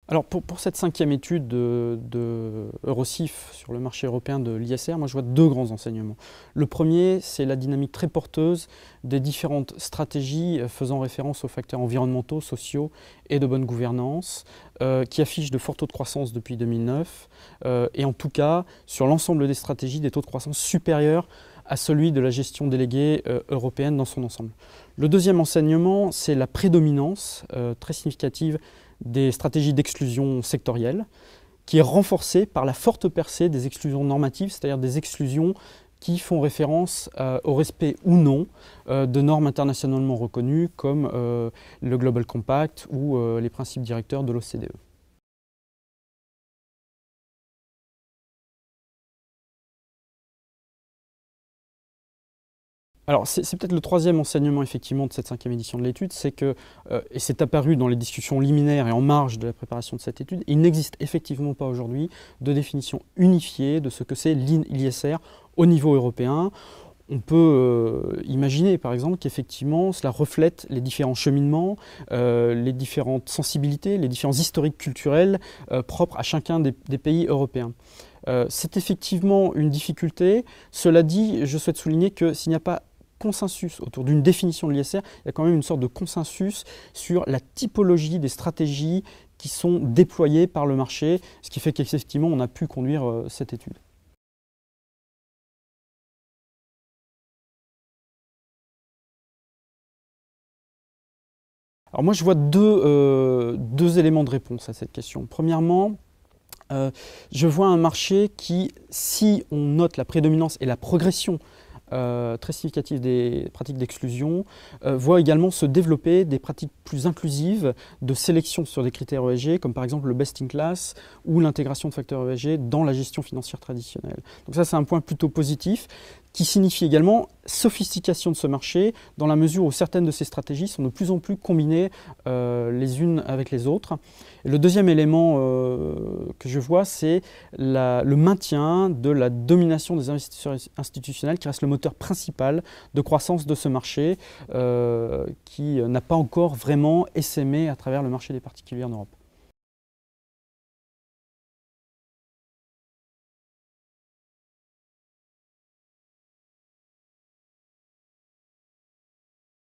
Alors pour cette 5e étude de Eurosif sur le marché européen de l'ISR, moi je vois deux grands enseignements. Le premier, c'est la dynamique très porteuse des différentes stratégies faisant référence aux facteurs environnementaux, sociaux et de bonne gouvernance, qui affichent de forts taux de croissance depuis 2009, et en tout cas sur l'ensemble des stratégies, des taux de croissance supérieurs à celui de la gestion déléguée européenne dans son ensemble. Le deuxième enseignement, c'est la prédominance très significative des stratégies d'exclusion sectorielle, qui est renforcée par la forte percée des exclusions normatives, c'est-à-dire des exclusions qui font référence au respect ou non de normes internationalement reconnues comme le Global Compact ou les principes directeurs de l'OCDE. Alors c'est peut-être le troisième enseignement effectivement de cette 5e édition de l'étude, c'est que, et c'est apparu dans les discussions liminaires et en marge de la préparation de cette étude, il n'existe effectivement pas aujourd'hui de définition unifiée de ce que c'est l'ISR au niveau européen. On peut imaginer par exemple qu'effectivement cela reflète les différents cheminements, les différentes sensibilités, les différents historiques culturels propres à chacun des pays européens. C'est effectivement une difficulté. Cela dit, je souhaite souligner que s'il n'y a pas consensus autour d'une définition de l'ISR, il y a quand même une sorte de consensus sur la typologie des stratégies qui sont déployées par le marché, ce qui fait qu'effectivement on a pu conduire cette étude. Alors moi je vois deux éléments de réponse à cette question. Premièrement, je vois un marché qui, si on note la prédominance et la progression très significative des pratiques d'exclusion, voit également se développer des pratiques plus inclusives de sélection sur des critères ESG, comme par exemple le best in class ou l'intégration de facteurs ESG dans la gestion financière traditionnelle. Donc ça c'est un point plutôt positif, qui signifie également sophistication de ce marché, dans la mesure où certaines de ces stratégies sont de plus en plus combinées les unes avec les autres. Et le deuxième élément que je vois, c'est le maintien de la domination des investisseurs institutionnels, qui reste le moteur principal de croissance de ce marché, qui n'a pas encore vraiment essaimé à travers le marché des particuliers en Europe.